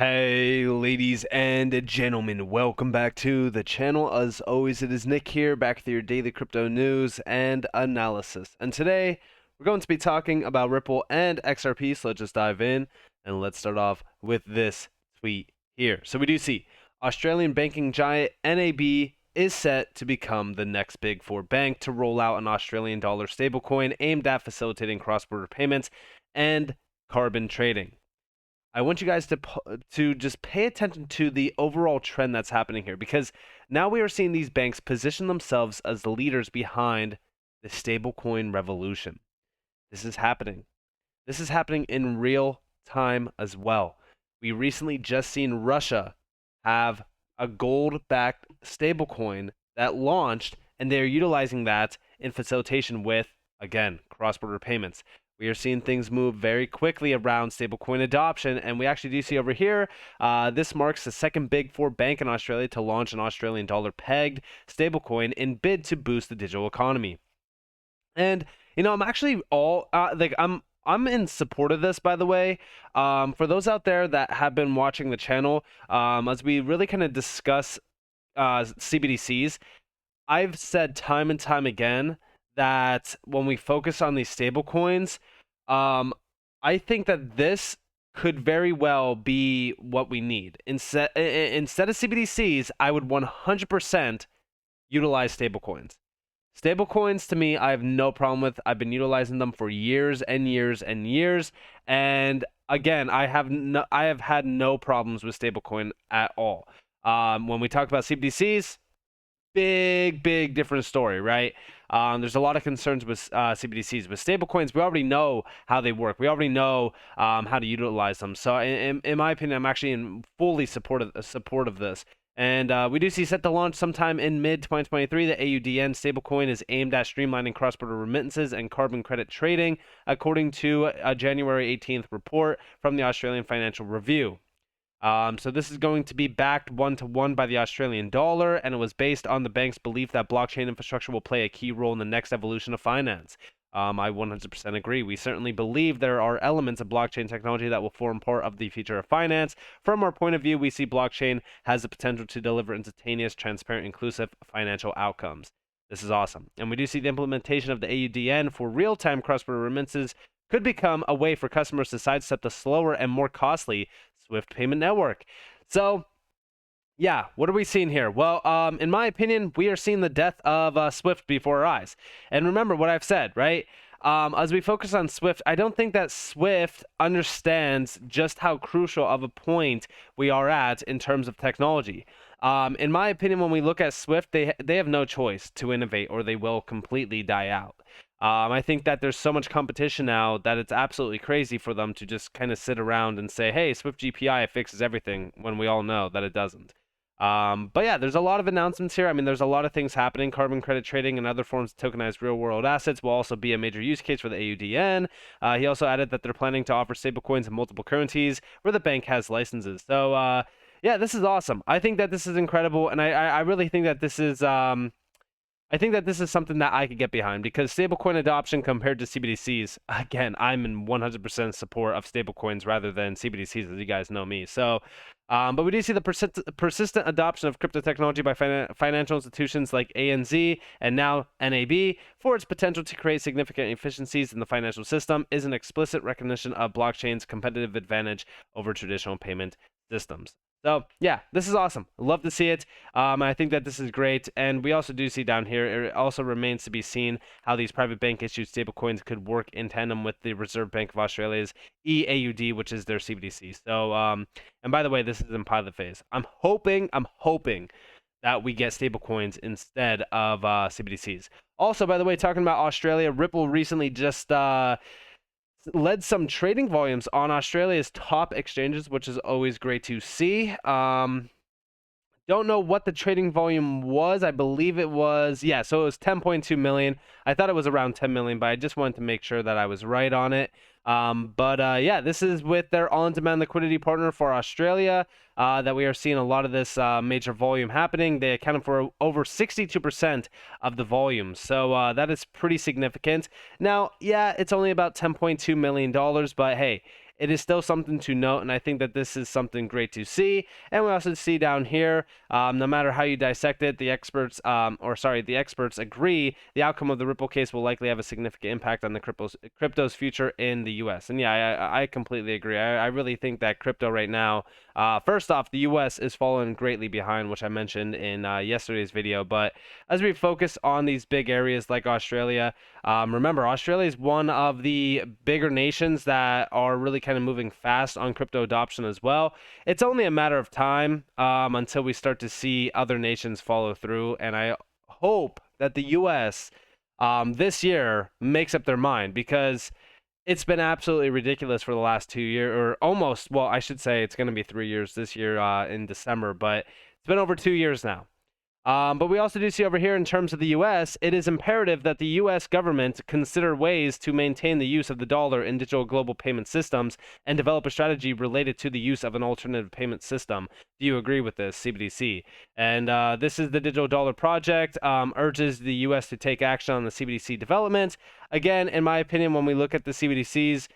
Hey, ladies and gentlemen, welcome back to the channel. As always, it is Nick here, back with your daily crypto news and analysis. And today, we're going to be talking about Ripple and XRP, so let's just dive in. And let's start off with this tweet here. So we do see Australian banking giant NAB is set to become the next big four bank to roll out an Australian dollar stablecoin aimed at facilitating cross-border payments and carbon trading. I want you guys to just pay attention to the overall trend that's happening here, because now we are seeing these banks position themselves as the leaders behind the stablecoin revolution. This is happening. This is happening in real time as well. We recently just seen Russia have a gold-backed stablecoin that launched, and they're utilizing that in facilitation with, again, cross-border payments. We are seeing things move very quickly around stablecoin adoption, and we actually do see over here, this marks the second big four bank in Australia to launch an Australian dollar pegged stablecoin in bid to boost the digital economy. And I'm actually I'm in support of this, by the way. For those out there that have been watching the channel, as we really kind of discuss CBDCs, I've said time and time again that when we focus on these stable coins, I think that this could very well be what we need. Instead of CBDCs, I would 100% utilize stablecoins. Stablecoins, to me, I have no problem with. I've been utilizing them for years and years and years, and again, I have had no problems with stablecoin at all. When we talk about CBDCs, big different story, right? There's a lot of concerns with CBDCs. With stablecoins, we already know how they work. We already know how to utilize them. So in my opinion, I'm actually in fully support of this. And we do see set to launch sometime in mid-2023. The AUDN stablecoin is aimed at streamlining cross-border remittances and carbon credit trading, according to a January 18th report from the Australian Financial Review. So this is going to be backed 1-to-1 by the Australian dollar, and it was based on the bank's belief that blockchain infrastructure will play a key role in the next evolution of finance. I 100% agree. We certainly believe there are elements of blockchain technology that will form part of the future of finance. From our point of view, we see blockchain has the potential to deliver instantaneous, transparent, inclusive financial outcomes. This is awesome. And we do see the implementation of the AUDN for real-time cross-border remittances could become a way for customers to sidestep the slower and more costly Swift payment network. So, yeah, what are we seeing here? Well, in my opinion, we are seeing the death of Swift before our eyes. And remember what I've said, right? As we focus on Swift, I don't think that Swift understands just how crucial of a point we are at in terms of technology. In my opinion, when we look at Swift, they have no choice to innovate, or they will completely die out. I think that there's so much competition now that it's absolutely crazy for them to just kind of sit around and say, hey, Swift GPI fixes everything, when we all know that it doesn't. But yeah, there's a lot of announcements here. I mean, there's a lot of things happening. Carbon credit trading and other forms of tokenized real-world assets will also be a major use case for the AUDN. He also added that they're planning to offer stablecoins in multiple currencies where the bank has licenses. So yeah, this is awesome. I think that this is incredible, and I really think that this is I think that this is something that I could get behind, because stablecoin adoption compared to CBDCs, again, I'm in 100% support of stablecoins rather than CBDCs, as you guys know me. So, but we do see the persistent adoption of crypto technology by financial institutions like ANZ and now NAB for its potential to create significant efficiencies in the financial system is an explicit recognition of blockchain's competitive advantage over traditional payment systems. So yeah, this is awesome. Love to see it. I think that this is great. And we also do see down here, it also remains to be seen how these private bank issued stablecoins could work in tandem with the Reserve Bank of Australia's EAUD, which is their CBDC. So, and by the way, this is in pilot phase. I'm hoping that we get stablecoins instead of CBDCs. Also, by the way, talking about Australia, Ripple recently just led some trading volumes on Australia's top exchanges, which is always great to see. Don't know what the trading volume was. I believe it was, yeah, so it was 10.2 million. I thought it was around 10 million, but I just wanted to make sure that I was right on it. Yeah, this is with their on-demand liquidity partner for Australia that we are seeing a lot of this major volume happening. They accounted for over 62% of the volume, so that is pretty significant. Now, yeah, it's only about $10.2 million, but hey, it is still something to note, and I think that this is something great to see. And we also see down here, no matter how you dissect it, the experts, the experts agree the outcome of the Ripple case will likely have a significant impact on the crypto's future in the U.S. And yeah, I completely agree. I really think that crypto right now, first off, the U.S. is falling greatly behind, which I mentioned in yesterday's video. But as we focus on these big areas like Australia, remember, Australia is one of the bigger nations that are really kind of moving fast on crypto adoption as well. It's only a matter of time until we start to see other nations follow through. And I hope that the U.S. This year makes up their mind, because it's been absolutely ridiculous for the last 2 years, or almost, well, I should say it's going to be 3 years this year in December, but it's been over 2 years now. But we also do see over here, in terms of the U.S., it is imperative that the U.S. government consider ways to maintain the use of the dollar in digital global payment systems and develop a strategy related to the use of an alternative payment system. Do you agree with this, CBDC? And this is the Digital Dollar Project, urges the U.S. to take action on the CBDC development. Again, in my opinion, when we look at the CBDCs,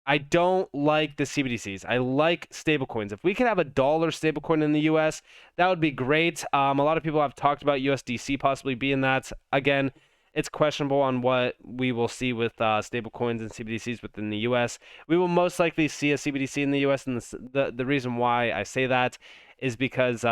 I don't like the CBDCs. I like stablecoins. If we could have a dollar stablecoin in the US, that would be great. A lot of people have talked about USDC possibly being that. Again, it's questionable on what we will see with stablecoins and CBDCs within the US. We will most likely see a CBDC in the US, and the reason why I say that is because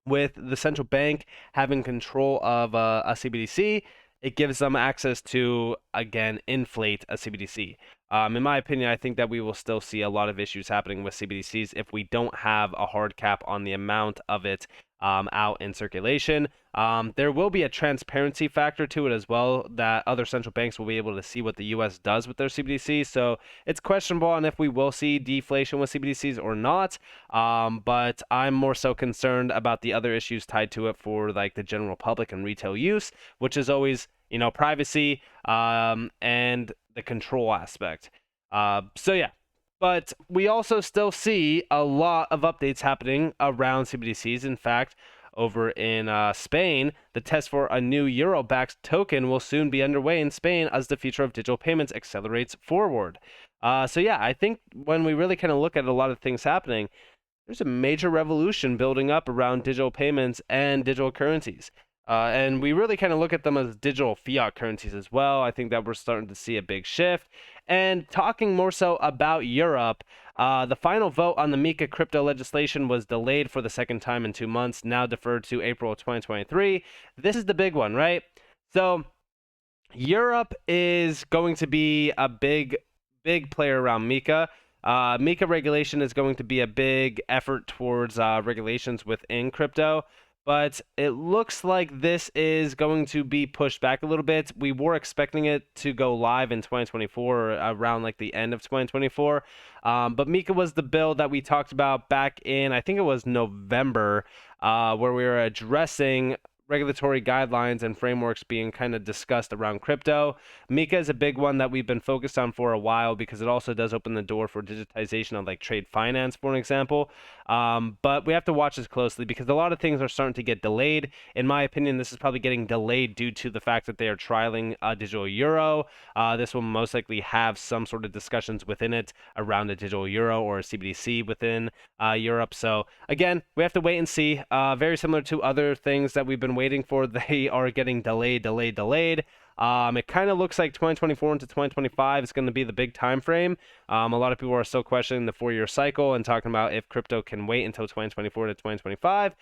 with the central bank having control of a CBDC, it gives them access to, again, inflate a CBDC. In my opinion, I think that we will still see a lot of issues happening with CBDCs if we don't have a hard cap on the amount of it out in circulation. There will be a transparency factor to it as well, that other central banks will be able to see what the U.S. does with their CBDCs. So it's questionable on if we will see deflation with CBDCs or not. But I'm more so concerned about the other issues tied to it for like the general public and retail use, which is always, privacy and the control aspect. So yeah. But we also still see a lot of updates happening around CBDCs. In fact, over in Spain, the test for a new euro-backed token will soon be underway in Spain as the future of digital payments accelerates forward. So yeah, I think when we really kind of look at a lot of things happening, there's a major revolution building up around digital payments and digital currencies. And we really kind of look at them as digital fiat currencies as well. I think that we're starting to see a big shift. And talking more so about Europe, the final vote on the MiCA crypto legislation was delayed for the second time in 2 months, now deferred to April of 2023. This is the big one, right? So Europe is going to be a big player around MiCA. MiCA regulation is going to be a big effort towards regulations within crypto. But it looks like this is going to be pushed back a little bit. We were expecting it to go live in 2024, around like the end of 2024. But MiCA was the bill that we talked about back in, I think it was November, where we were addressing regulatory guidelines and frameworks being kind of discussed around crypto. MiCA is a big one that we've been focused on for a while, because it also does open the door for digitization of like trade finance, for an example. But we have to watch this closely, because a lot of things are starting to get delayed. In my opinion, this is probably getting delayed due to the fact that they are trialing a digital euro. This will most likely have some sort of discussions within it around a digital euro or a CBDC within Europe. So again, we have to wait and see. Very similar to other things that we've been waiting for, they are getting delayed. It kind of looks like 2024 into 2025 is going to be the big time frame. A lot of people are still questioning the 4-year cycle and talking about if crypto can wait until 2024 to 2025.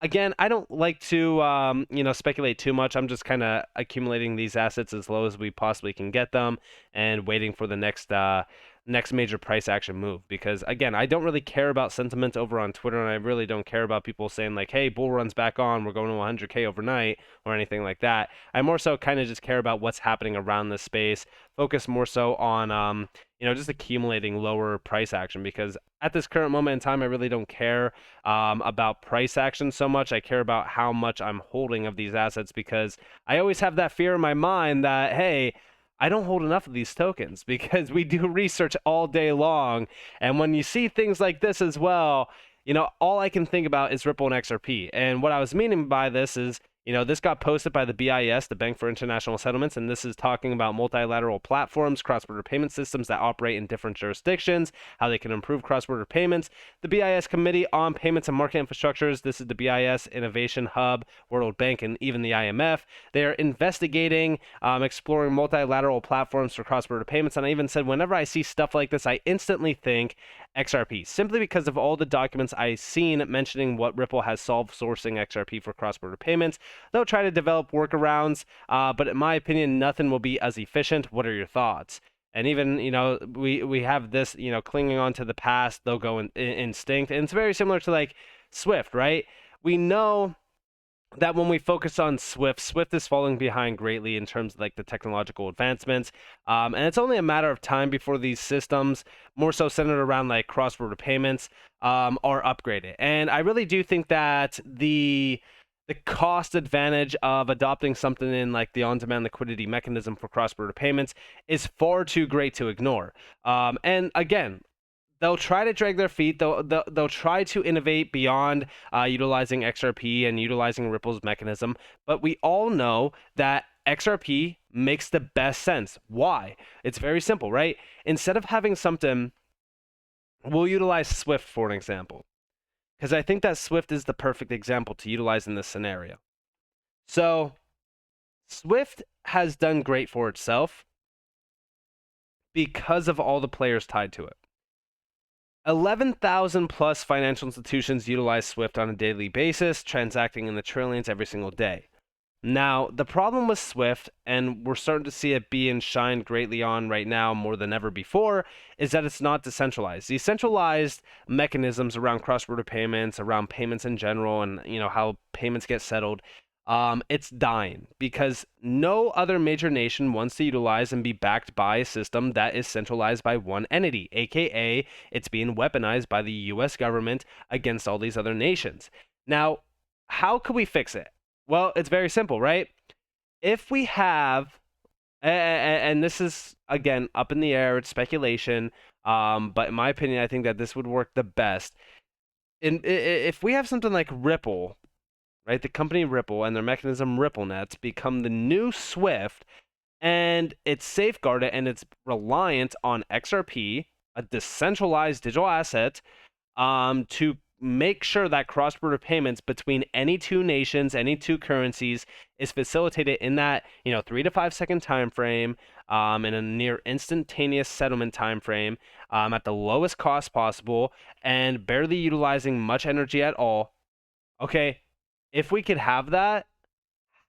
Again, I don't like to speculate too much. I'm just kind of accumulating these assets as low as we possibly can get them and waiting for the next major price action move, because again, I don't really care about sentiment over on Twitter, and I really don't care about people saying like, hey, bull run's back on, we're going to 100k overnight, or anything like that. I more so kind of just care about what's happening around this space, focus more so on just accumulating lower price action, because at this current moment in time, I really don't care about price action so much. I care about how much I'm holding of these assets, because I always have that fear in my mind that, hey, I don't hold enough of these tokens, because we do research all day long. And when you see things like this as well, all I can think about is Ripple and XRP. And what I was meaning by this is, This got posted by the BIS, the Bank for International Settlements, and this is talking about multilateral platforms, cross-border payment systems that operate in different jurisdictions, how they can improve cross-border payments. The BIS Committee on Payments and Market Infrastructures, this is the BIS Innovation Hub, World Bank, and even the IMF. They are investigating, exploring multilateral platforms for cross-border payments, and I even said whenever I see stuff like this, I instantly think XRP, simply because of all the documents I've seen mentioning what Ripple has solved sourcing XRP for cross-border payments. They'll try to develop workarounds, but in my opinion, nothing will be as efficient. What are your thoughts? And even, we have this, clinging on to the past, they'll go in instinct. And it's very similar to like Swift, right? We know that when we focus on Swift is falling behind greatly in terms of like the technological advancements. And it's only a matter of time before these systems, more so centered around like cross-border payments, are upgraded. And I really do think that the cost advantage of adopting something in like the on-demand liquidity mechanism for cross-border payments is far too great to ignore. And again, they'll try to drag their feet. They'll try to innovate beyond utilizing XRP and utilizing Ripple's mechanism. But we all know that XRP makes the best sense. Why? It's very simple, right? Instead of having something, we'll utilize Swift for an example, because I think that Swift is the perfect example to utilize in this scenario. So Swift has done great for itself because of all the players tied to it. 11,000 plus financial institutions utilize Swift on a daily basis, transacting in the trillions every single day. Now, the problem with Swift, and we're starting to see it being shined greatly on right now more than ever before, is that it's not decentralized. Decentralized mechanisms around cross-border payments, around payments in general, and how payments get settled, it's dying because no other major nation wants to utilize and be backed by a system that is centralized by one entity, aka it's being weaponized by the US government against all these other nations. Now, how could we fix it? Well, it's very simple, right? If we have, and this is again up in the air, it's speculation, but in my opinion, I think that this would work the best. If we have something like Ripple, right? The company Ripple and their mechanism RippleNets become the new Swift, and it's safeguarded and it's reliant on XRP, a decentralized digital asset, to make sure that cross-border payments between any two nations, any two currencies, is facilitated in that 3 to 5 second time frame, in a near instantaneous settlement time frame, at the lowest cost possible, and barely utilizing much energy at all. Okay, if we could have that,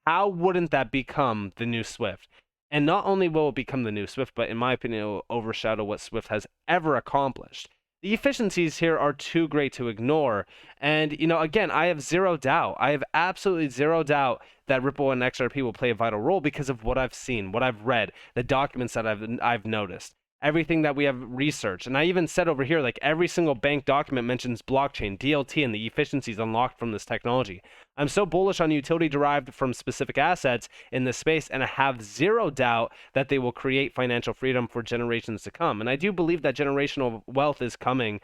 how wouldn't that become the new Swift? And not only will it become the new Swift, but in my opinion, it will overshadow what Swift has ever accomplished. The efficiencies here are too great to ignore. And, again, I have zero doubt. I have absolutely zero doubt that Ripple and XRP will play a vital role because of what I've seen, what I've read, the documents that I've noticed, everything that we have researched. And I even said over here, like every single bank document mentions blockchain, DLT, and the efficiencies unlocked from this technology. I'm so bullish on utility derived from specific assets in this space, and I have zero doubt that they will create financial freedom for generations to come. And I do believe that generational wealth is coming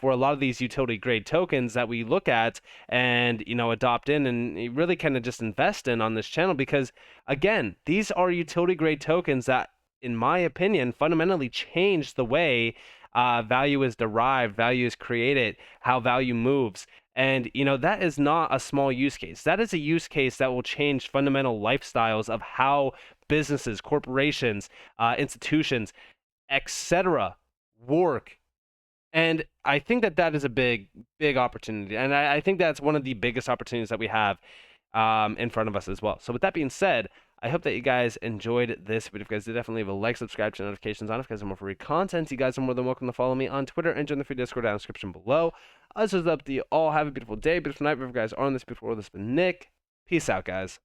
for a lot of these utility grade tokens that we look at and adopt in and really kind of just invest in on this channel, because again, these are utility grade tokens that, in my opinion, fundamentally change the way value is derived, value is created, how value moves. And, that is not a small use case. That is a use case that will change fundamental lifestyles of how businesses, corporations, institutions, etc. work. And I think that that is a big, big opportunity. And I think that's one of the biggest opportunities that we have in front of us as well. So with that being said, I hope that you guys enjoyed this video. If you guys did, definitely leave a like, subscribe, turn notifications on. If you guys want more free content, you guys are more than welcome to follow me on Twitter and join the free Discord down in the description below. This is up to you all. Have a beautiful day, beautiful night. Wherever you guys are on this beautiful world, this has been Nick. Peace out, guys.